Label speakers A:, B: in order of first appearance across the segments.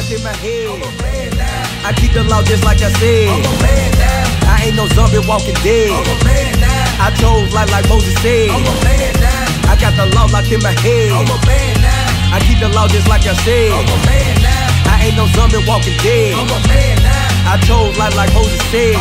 A: locked in my head. I keep the law just like I said. I ain't no zombie walking dead. I chose life like Moses said. I got the law locked in my head. I keep the law just like I said. I ain't no zombie walking dead. I chose life like Moses said.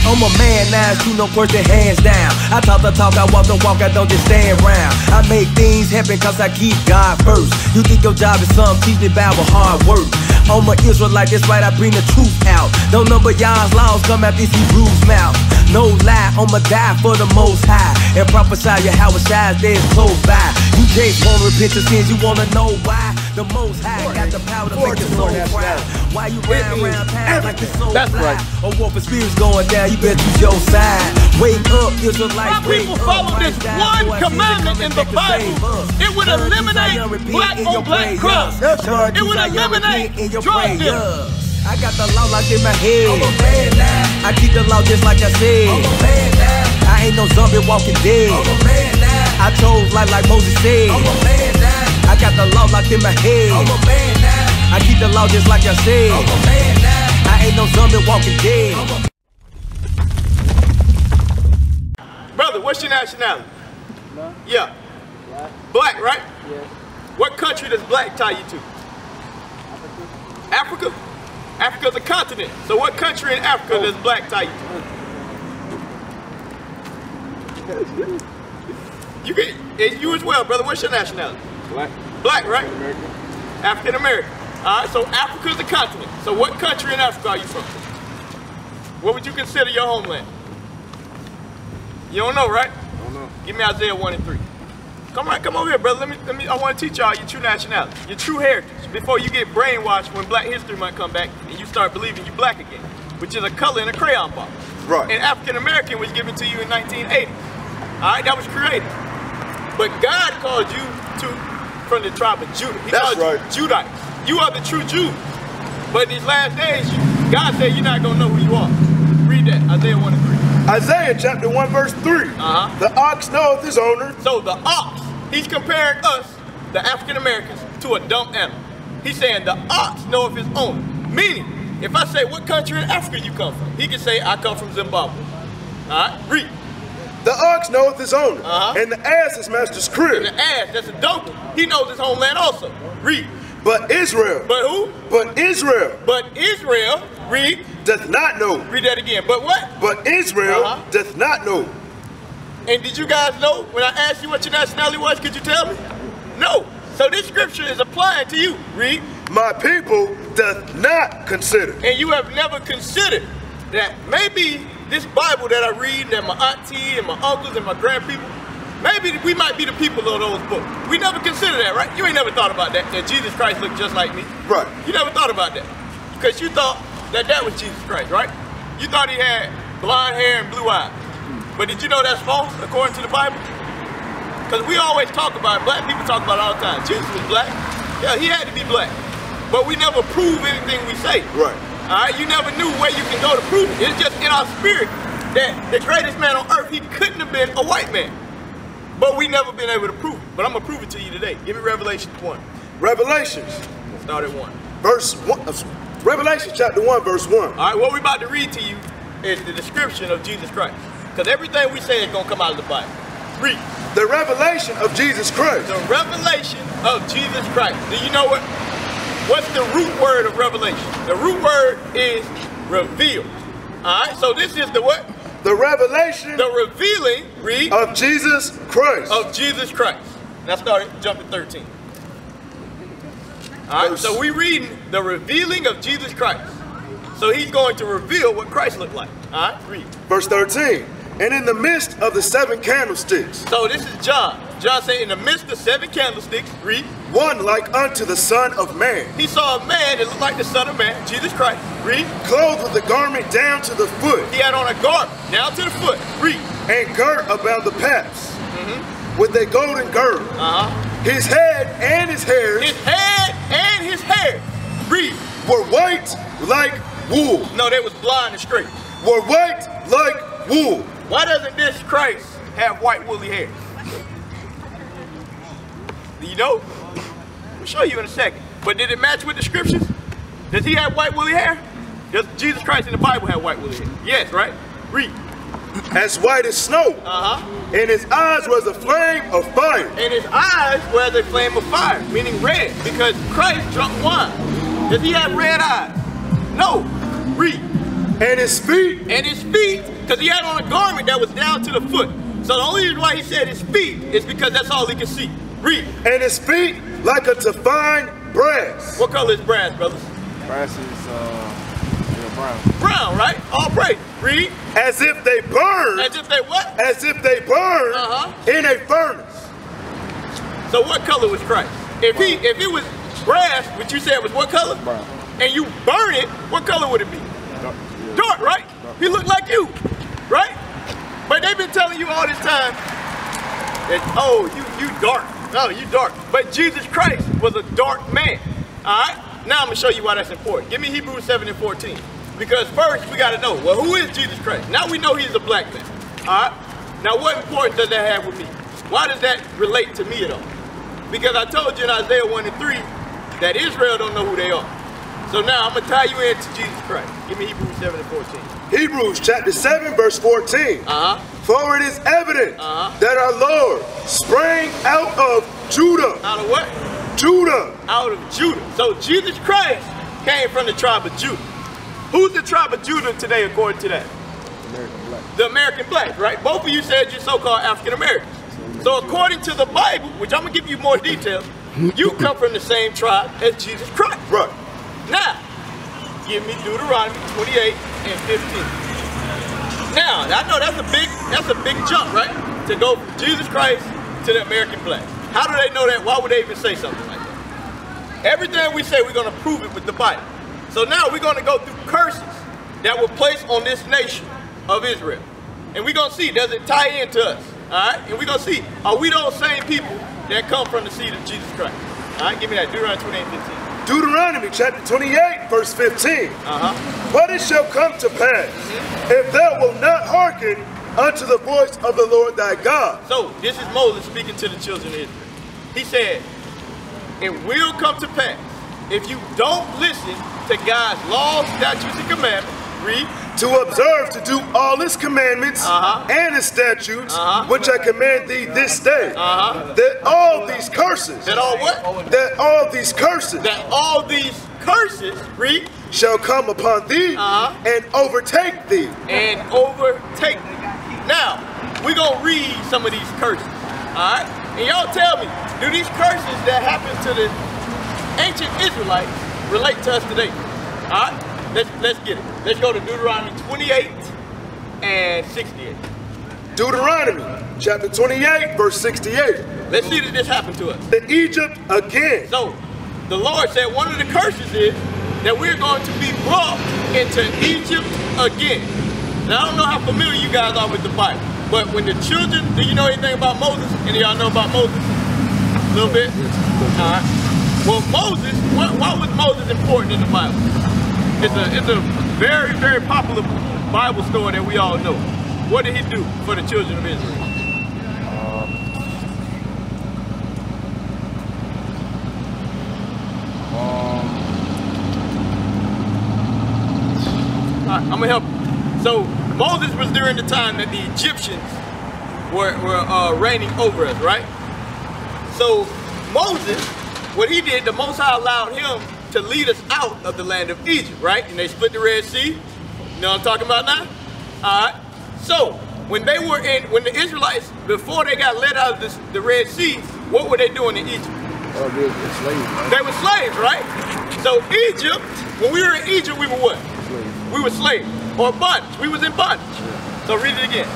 A: I'm a man now, shoot no worse than hands down. I talk the talk, I walk the walk, I don't just stand around. I make things happen cause I keep God first. You think your job is something, teach me about hard work. I'm an Israelite, that's right, I bring the truth out. Don't number y'all's laws, come out this Hebrew's mouth. No lie, I'ma die for the most high. And prophesy your house shines, there's close by. You just wanna repent your sins, you wanna know why? The most high got the power to make your soul proud. Why you ride around town like your soul fly? Or what for spirits going down, you better choose your side. Wake up, Israelites, wake up.
B: People follow this one commandment in the Bible. It would eliminate black on black crime. It would eliminate drug dealers.
A: I got the law locked in my head. I keep the law just like I said. I ain't no zombie walking dead. I chose life like Moses said. I got the law locked in my head. I keep the law just like I said. I ain't no zombie walking dead.
B: Brother, what's your nationality?
C: No.
B: Yeah. Black, right?
C: Yes.
B: What country does black tie you to?
C: Africa.
B: Africa? Africa's a continent. So what country in Africa does black tie you to? You as well, brother. What's your nationality?
C: Black.
B: Black, right?
C: American.
B: African American. All right, so Africa's a continent. So what country in Africa are you from? What would you consider your homeland? You don't know, right?
C: I don't know.
B: Give me Isaiah 1 and 3. Come over here, brother. Let me. I want to teach y'all your true nationality, your true heritage, before you get brainwashed when Black History Month come back and you start believing you black again, which is a color in a crayon box.
C: Right.
B: And African American was given to you in 1980. All right, that was created. But God called you from the tribe of Judah. He called you Judites. You are the true Jews. But these last days, God said you're not gonna know who you are. Read that, Isaiah 1 and 3.
D: Isaiah chapter 1 verse 3. The ox knoweth his owner.
B: So the ox, he's comparing us, the African Americans, to a dumb animal. He's saying the ox knoweth his owner. Meaning, if I say what country in Africa you come from, he can say I come from Zimbabwe. All right, read.
D: The ox knoweth his owner, and the ass his master's crib.
B: And the ass, that's a donkey. He knows his homeland also. Read.
D: But Israel.
B: But who?
D: But Israel.
B: But Israel, read.
D: Doth not know.
B: Read that again. But what?
D: But Israel doth not know.
B: And did you guys know when I asked you what your nationality was? Could you tell me? No. So this scripture is applying to you. Read.
D: My people doth not consider.
B: And you have never considered that maybe this Bible that I read, that my auntie and my uncles and my grandpeople, maybe we might be the people of those books. We never consider that, right? You ain't never thought about that Jesus Christ looked just like me.
D: Right.
B: You never thought about that. Because you thought that was Jesus Christ, right? You thought he had blonde hair and blue eyes. But did you know that's false according to the Bible? Because we always talk about it. Black people talk about it all the time. Jesus was black. Yeah, he had to be black. But we never prove anything we say.
D: Right.
B: All right, you never knew where you can go to prove it. It's just in our spirit that the greatest man on earth, he couldn't have been a white man. But we never been able to prove it. But I'm going to prove it to you today. Give me Revelation 1.
D: Revelations.
B: Start at 1.
D: Verse 1. Revelation chapter 1 verse 1.
B: All right, what we're about to read to you is the description of Jesus Christ. Because everything we say is going to come out of the Bible. Read.
D: The revelation of Jesus Christ.
B: The revelation of Jesus Christ. Do you know what? What's the root word of revelation? The root word is revealed. All right, so this is the what?
D: The revelation.
B: The revealing, read.
D: Of Jesus Christ.
B: Of Jesus Christ. Now jump to 13. All right, so we're reading the revealing of Jesus Christ. So he's going to reveal what Christ looked like. All right, read.
D: Verse 13. And in the midst of the 7 candlesticks.
B: So this is John. John said, in the midst of 7 candlesticks, read.
D: One like unto the Son of Man.
B: He saw a man that looked like the Son of Man, Jesus Christ. Read.
D: Clothed with the garment down to the foot.
B: He had on a garment down to the foot. Read.
D: And girt about the paps. With a golden girdle. His head and his hair.
B: His head and his hair. Read.
D: Were white like wool.
B: No, they was blind and straight.
D: Were white like wool.
B: Why doesn't this Christ have white woolly hair? Do you know? going to show you in a second. But did it match with the scriptures? Does he have white woolly hair? Does Jesus Christ in the Bible have white woolly hair? Yes, right? Read.
D: As white as snow. And his eyes was a flame of fire.
B: And his eyes were as a flame of fire, meaning red, because Christ drunk wine. Does he have red eyes? No. Read.
D: And his feet.
B: And his feet, because he had on a garment that was down to the foot. So the only reason why he said his feet is because that's all he could see. Read.
D: And his feet like unto fine brass.
B: What color is brass, brothers?
C: Brass is brown.
B: Brown, right? All praise. Read.
D: As if they burn.
B: As if they what?
D: As if they burn in a furnace.
B: So what color was Christ? If it was brass, which you said was what color?
C: Brown.
B: And you burn it, what color would it be?
C: Dark, yeah.
B: Dark, right?
C: Dark.
B: He looked like you, right? But they've been telling you all this time that, oh, you dark. No, you dark. But Jesus Christ was a dark man. All right? Now I'm going to show you why that's important. Give me Hebrews 7:14. Because first we got to know, well, who is Jesus Christ? Now we know he's a black man. All right? Now what importance does that have with me? Why does that relate to me at all? Because I told you in Isaiah 1:3 that Israel don't know who they are. So now I'm going to tie you into Jesus Christ. Give me Hebrews 7:14.
D: Hebrews chapter 7 verse 14. For it is evident that our Lord sprang out of Judah.
B: Out of what?
D: Judah.
B: Out of Judah. So Jesus Christ came from the tribe of Judah. Who's the tribe of Judah today according to that?
C: American black.
B: The American black, right? Both of you said you're so-called African Americans. So according to the Bible, which I'm going to give you more details, you come from the same tribe as Jesus Christ.
D: Right.
B: Now, give me Deuteronomy 28 and 15. Now, I know that's a big jump, right? To go from Jesus Christ to the American black. How do they know that? Why would they even say something like that? Everything we say, we're going to prove it with the Bible. So now we're going to go through curses that were placed on this nation of Israel. And we're going to see, does it tie into us? All right? And we're going to see, are we those same people that come from the seed of Jesus Christ? All right? Give me that, Deuteronomy 28 and 15.
D: Deuteronomy chapter 28 verse 15. But it shall come to pass, if thou wilt not hearken unto the voice of the Lord thy God.
B: So this is Moses speaking to the children of Israel. He said, it will come to pass, if you don't listen to God's laws, statutes, and commandments, read,
D: to observe to do all his commandments and his statutes, which I command thee this day, that all these curses,
B: that all what?
D: That all these curses,
B: that all these curses, read,
D: shall come upon thee and overtake thee.
B: And overtake thee. Now, we're going to read some of these curses, all right? And y'all tell me, do these curses that happened to the ancient Israelites relate to us today? All right? Let's get it. Let's go to Deuteronomy 28 and 68.
D: Deuteronomy chapter 28 verse 68.
B: Let's see that this happened to us.
D: The Egypt again.
B: So the Lord said one of the curses is that we're going to be brought into Egypt again. Now I don't know how familiar you guys are with the Bible, but when the children, do you know anything about Moses? Any of y'all know about Moses? A little bit? All right. Well, Moses, why was Moses important in the Bible? It's a very, very popular Bible story that we all know. What did he do for the children of Israel? I'm gonna help you. So Moses was during the time that the Egyptians were reigning over us, right? So Moses, what he did, the Most High allowed him to lead us out of the land of Egypt, right? And they split the Red Sea. You know what I'm talking about now? All right. So when the Israelites, before they got led out of the Red Sea, what were they doing in Egypt?
C: Oh, they were slaves. Right?
B: They were slaves, right? So Egypt, when we were in Egypt, we were what?
C: Slaves.
B: We were slaves, or bondage. We was in bondage. So read it again.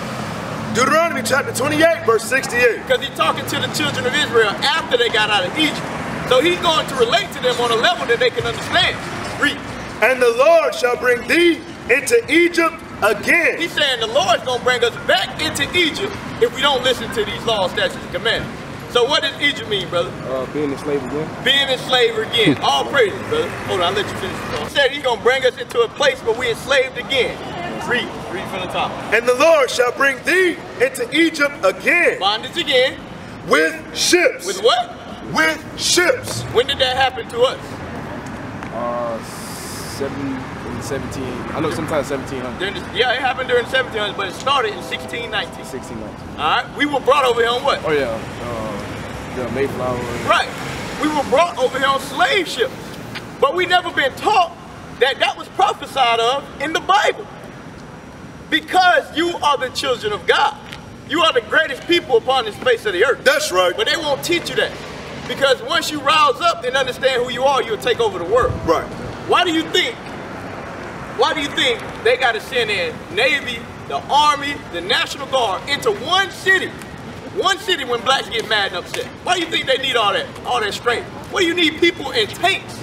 D: Deuteronomy chapter 28 verse 68.
B: Because he's talking to the children of Israel after they got out of Egypt. So he's going to relate to them on a level that they can understand. Read.
D: And the Lord shall bring thee into Egypt again.
B: He's saying the Lord's going to bring us back into Egypt if we don't listen to these laws, statutes, and commandments. So what does Egypt mean, brother?
C: Being enslaved again.
B: Being enslaved again. All praises, brother. Hold on, I'll let you finish. He said he's going to bring us into a place where we're enslaved again. Read from the top.
D: And the Lord shall bring thee into Egypt again.
B: Bondage again.
D: With ships.
B: With what?
D: with ships.
B: When did that happen to us?
C: 17. I know sometimes 1700.
B: Yeah, it happened during the 1700s, but it started in 1619.
C: 1619.
B: All right, we were brought over here on what?
C: Oh yeah, the Mayflower.
B: Right, we were brought over here on slave ships, but we never been taught that that was prophesied of in the Bible. Because you are the children of God. You are the greatest people upon this face of the earth.
D: That's right.
B: But they won't teach you that. Because once you rouse up and understand who you are, you'll take over the world.
D: Right.
B: Why do you think they got to send in Navy, the Army, the National Guard into one city when blacks get mad and upset? Why do you think they need all that strength? Why do you need people in tanks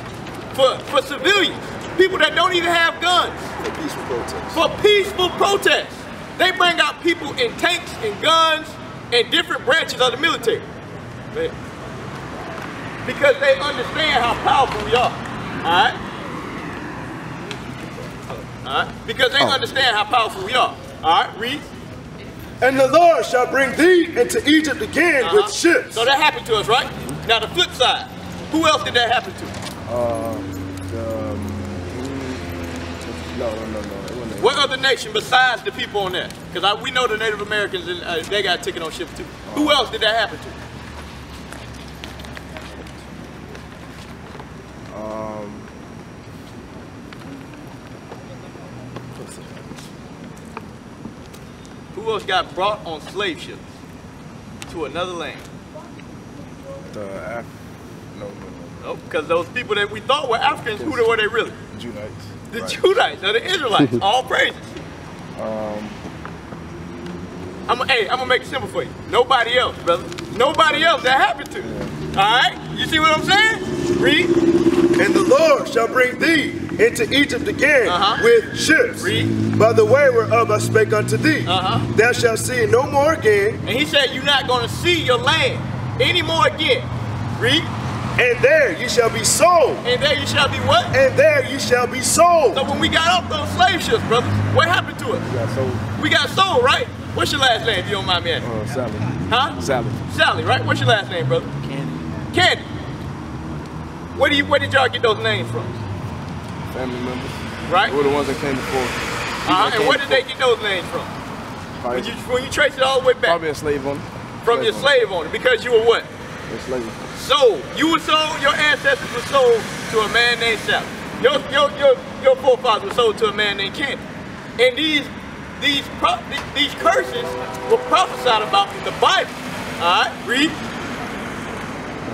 B: for civilians? People that don't even have guns.
D: For peaceful protests.
B: For peaceful protests. They bring out people in tanks and guns and different branches of the military. Because they understand how powerful we are. Alright? Alright? Because they understand how powerful we are. Alright, read.
D: And the Lord shall bring thee into Egypt again with ships.
B: So that happened to us, right? Now the flip side. Who else did that happen to? No. What other nation besides the people on there? Because we know the Native Americans, they got taken on ships too. Who else did that happen to? Who else got brought on slave ships to another land? No, because those people that we thought were Africans, who were they really?
C: Judites.
B: The Judites, or the Israelites, all praises. I'm gonna make it simple for you. Nobody else, brother. Nobody else that happened to. Alright? You see what I'm saying? Read.
D: And the Lord shall bring thee into Egypt again with ships.
B: Read.
D: By the way whereof I spake unto thee. Thou shalt see it no more again.
B: And he said you're not gonna see your land anymore again. Read.
D: And there ye shall be sold.
B: And there you shall be what?
D: And there ye shall be sold.
B: So when we got off those slave ships, brother, what happened to us?
C: We got sold.
B: We got sold, right? What's your last name, if you don't mind me asking?
C: Sally.
B: Huh?
C: Sally.
B: Sally, right? What's your last name, brother? Candy. Where did y'all get those names from?
C: Family members.
B: Right?
C: They were the ones that came before.
B: And where did they get those names from? When you trace it all the way back?
C: Probably a slave owner.
B: From your slave owner, because you were what?
C: A slave.
B: Sold. You were sold, your ancestors were sold to a man named Sally. Your forefathers were sold to a man named Candy. And these curses were prophesied about in the Bible. Alright, read.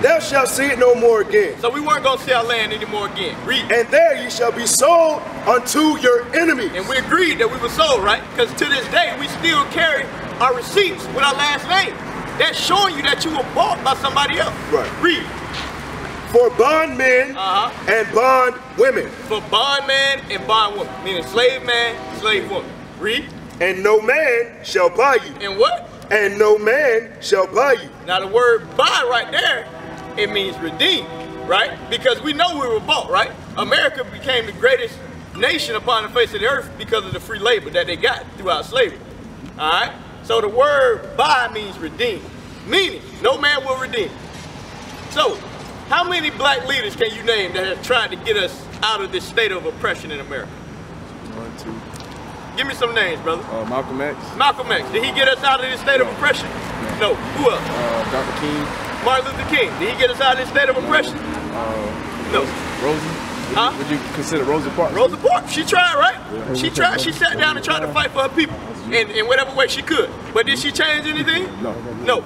D: Thou shalt see it no more again.
B: So we weren't going to see our land anymore again. Read.
D: And there ye shall be sold unto your enemies.
B: And we agreed that we were sold, right? Because to this day, we still carry our receipts with our last name. That's showing you that you were bought by somebody else.
D: Right.
B: Read.
D: For bondmen and bond women.
B: For bondman and bondwoman. Meaning slave man, slave woman. Read.
D: And no man shall buy you.
B: And what?
D: And no man shall buy you.
B: Now the word buy right there, it means redeem, right? Because we know we were bought, right? America became the greatest nation upon the face of the earth because of the free labor that they got throughout slavery. All right? So the word buy means redeem, meaning no man will redeem. So how many black leaders can you name that have tried to get us out of this state of oppression in America?
C: 1, 2.
B: Give me some names, brother.
C: Malcolm X.
B: Malcolm X. Did he get us out of this state of oppression? No. Who else?
C: Dr. King.
B: Martin Luther King. Did he get us out of this state of oppression? No.
C: Rosie. Would you consider Rosa Parks?
B: Rosa Parks. She tried, right? Yeah. She tried. She sat down and tried to fight for her people in whatever way she could. But did she change anything?
C: No.
B: No.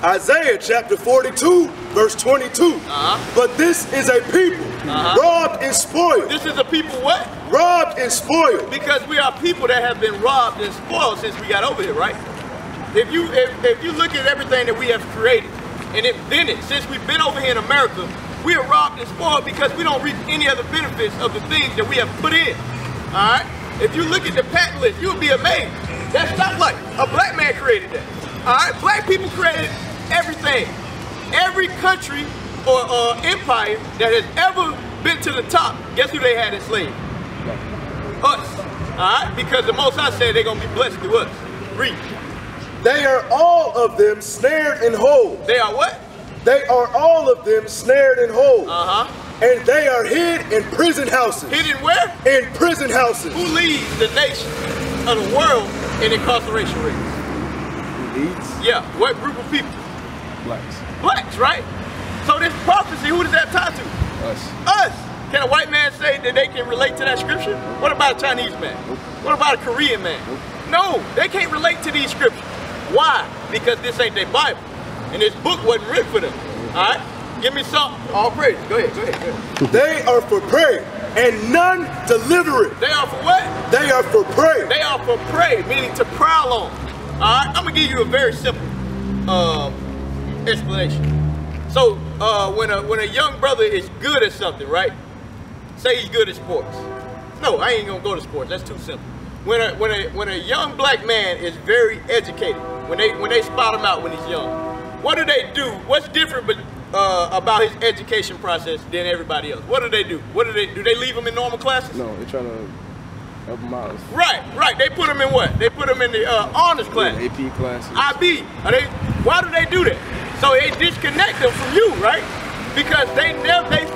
D: Isaiah chapter 42, verse 22. But this is a people robbed and spoiled.
B: This is a people what?
D: Robbed and spoiled.
B: Because we are people that have been robbed and spoiled since we got over here, right? If you look at everything that we have created and invented since we've been over here in America, we are robbed and spoiled because we don't reap any of the benefits of the things that we have put in. All right? If you look at the patent list, you'll be amazed. That's not like a black man created that. All right? Black people created everything. Every country or empire that has ever been to the top, guess who they had enslaved? Us. All right? Because the Most High said they're going to be blessed through us. Read.
D: They are all of them snared and hold.
B: They are what?
D: They are all of them snared in holes. And they are hid in prison houses.
B: Hid in where?
D: In prison houses.
B: Who leads the nation of the world in incarceration rates?
C: Who leads?
B: Yeah, what group of people?
C: Blacks.
B: Blacks, right? So this prophecy, who does that tie to?
C: Us.
B: Us. Can a white man say that they can relate to that scripture? What about a Chinese man?
C: Nope.
B: What about a Korean man?
C: Nope.
B: No, they can't relate to these scriptures. Why? Because this ain't their Bible. And this book wasn't written for them. All right? Give me something. All praise. Go ahead, go ahead, go ahead.
D: They are for prey, and none deliver it.
B: They are for what?
D: They are for prey.
B: They are for prey, meaning to prowl on. All right? I'm going to give you a very simple explanation. So, when a young brother is good at something, right? Say he's good at sports. No, I ain't going to go to sports. That's too simple. When a young black man is very educated, when they spot him out when he's young, what do they do? What's different about his education process than everybody else? What do they do? What do they do? They leave him in normal classes?
C: No, they're trying to help him out.
B: Right, right. They put him in what? They put him in the honors class.
C: Yeah, AP classes.
B: IB. Why do they do that? So they disconnect them from you, right? Because they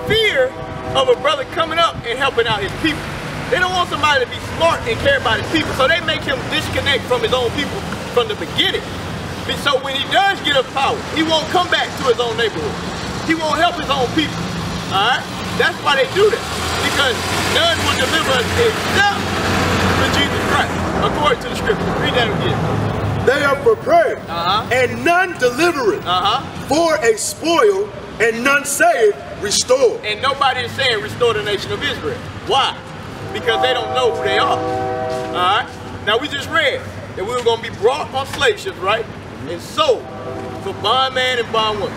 B: fear of a brother coming up and helping out his people. They don't want somebody to be smart and care about his people, so they make him disconnect from his own people from the beginning. So when he does get up power, he won't come back to his own neighborhood. He won't help his own people. All right? That's why they do that. Because none will deliver us except for Jesus Christ, according to the scripture. Read that again.
D: They are for prey, and none deliver it. For a spoil, and none say it, restore.
B: And nobody is saying restore the nation of Israel. Why? Because they don't know who they are. All right? Now we just read that we were going to be brought on slave ships, right? And sold for bondman and bondwoman.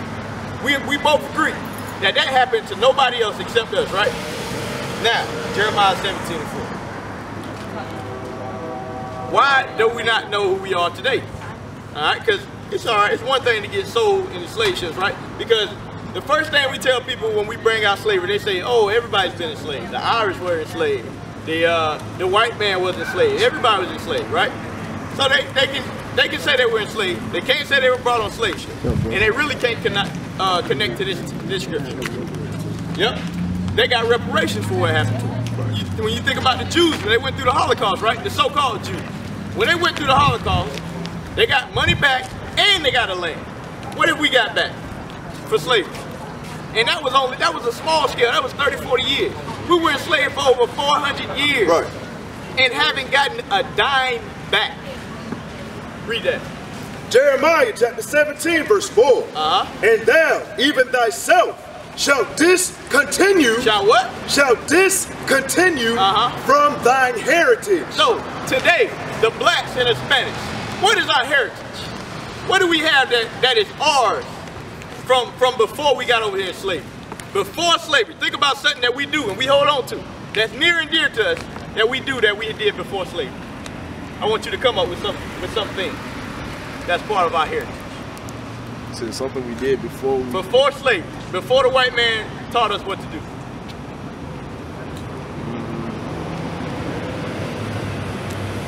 B: We both agree that that happened to nobody else except us, right? Now, Jeremiah 17:4. Why do we not know who we are today? All right, because it's all right. It's one thing to get sold in the slave ships, right? Because the first thing we tell people when we bring out slavery, they say, "Oh, everybody's been enslaved. The Irish were enslaved. The white man was enslaved. Everybody was enslaved, right?" So they can say they were enslaved. They can't say they were brought on slave ships, and they really can't connect to this scripture. Yep, they got reparations for what happened to them. When you think about the Jews, when they went through the Holocaust, right? The so-called Jews, when they went through the Holocaust, they got money back and they got a land. What did we got back for slavery? And that was a small scale. That was 30, 40 years. We were enslaved for over 400 years,
D: right?
B: And haven't gotten a dime back. Read that.
D: Jeremiah chapter 17, verse 4. And thou, even thyself, shall discontinue.
B: Shall what?
D: Shall discontinue from thine heritage.
B: So today, the blacks and Hispanics, what is our heritage? What do we have that is ours from before we got over here in slavery? Before slavery, think about something that we do and we hold on to that's near and dear to us that we do that we did before slavery. I want you to come up with something that's part of our heritage.
C: So it's something we did before
B: slavery, before the white man taught us what to do.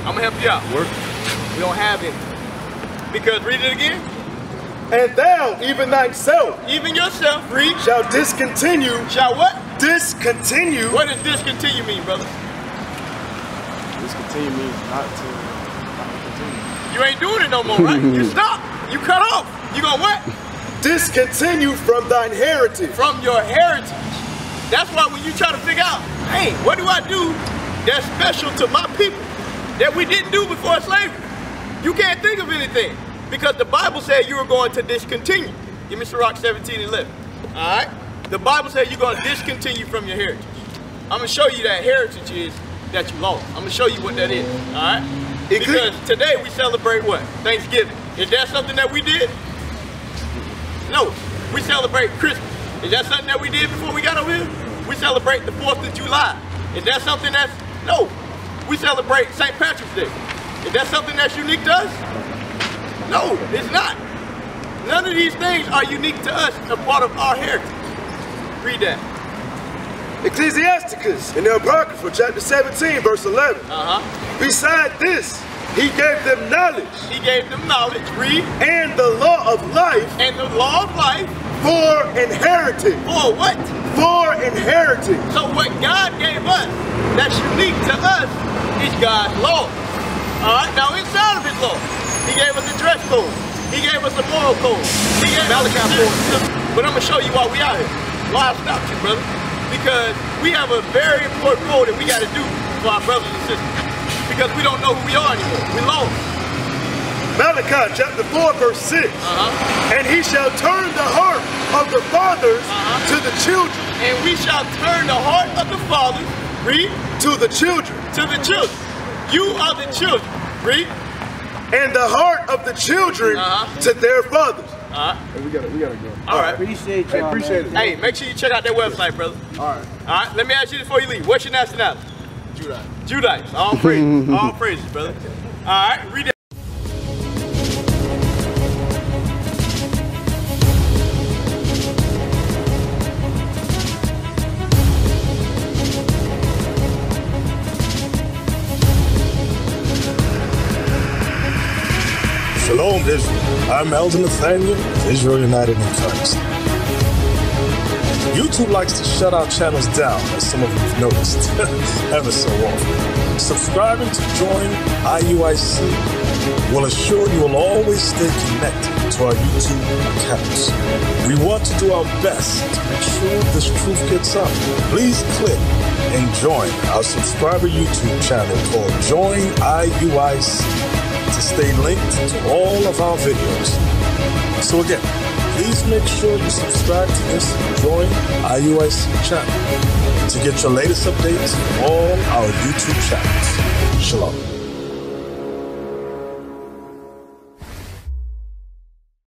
B: I'm gonna help you out.
C: Work.
B: We don't have any. Because read it again.
D: And thou, even thyself,
B: even yourself, read.
D: Shall discontinue.
B: Shall what?
D: Discontinue.
B: What does discontinue mean, brother?
C: Discontinue means not to continue.
B: You ain't doing it no more, right? You stop. You cut off. You gonna what?
D: Discontinue from thine heritage.
B: From your heritage. That's why when you try to figure out, hey, what do I do that's special to my people that we didn't do before slavery? You can't think of anything because the Bible said you were going to discontinue. Give me Sirach 17:11. All right? The Bible said you're going to discontinue from your heritage. I'm going to show you that heritage is that you lost. I'm going to show you what that is. All right? Because today we celebrate what? Thanksgiving. Is that something that we did? No. We celebrate Christmas. Is that something that we did before we got over here? We celebrate the 4th of July. Is that something that's... No. We celebrate St. Patrick's Day. Is that something that's unique to us? No, it's not. None of these things are unique to us, a part of our heritage. Read that.
D: Ecclesiasticus in the Apocrypha, chapter 17, verse 11. Beside this, he gave them knowledge.
B: He gave them knowledge. Read.
D: And the law of life.
B: And the law of life.
D: For inheriting.
B: For what?
D: For inheriting.
B: So what God gave us that's unique to us is God's law. Alright, now inside of his law, he gave us a dress code. He gave us a moral code. He gave Malachi 4. But I'm going to show you why we out here. Why I stopped you, brother. Because we have a very important role that we got to do for our brothers and sisters. Because we don't know who we are anymore. We lost.
D: Malachi chapter 4 verse 6. And he shall turn the heart of the fathers to the children.
B: And we shall turn the heart of the fathers, read,
D: to the children.
B: to the children. You are the children, read.
D: And the heart of the children to their fathers.
C: Hey, we gotta go.
B: All right.
E: Appreciate
C: Hey,
E: y'all.
C: appreciate it.
B: Hey, make sure you check out their website, brother.
C: All right.
B: All right, let me ask you this before you leave. What's your nationality?
C: Judah.
B: Judites. All praises. All praises, brother. All right, read that.
F: Shalom, Israel. I'm Elder Nathaniel of Israel United in Christ. YouTube likes to shut our channels down, as some of you have noticed, ever so often. Subscribing to join IUIC will assure you will always stay connected to our YouTube accounts. We want to do our best to make sure this truth gets out. Please click and join our subscriber YouTube channel called Join IUIC to stay linked to all of our videos. So again, please make sure you subscribe to this Join IUIC channel to get your latest updates from all our YouTube channels. Shalom.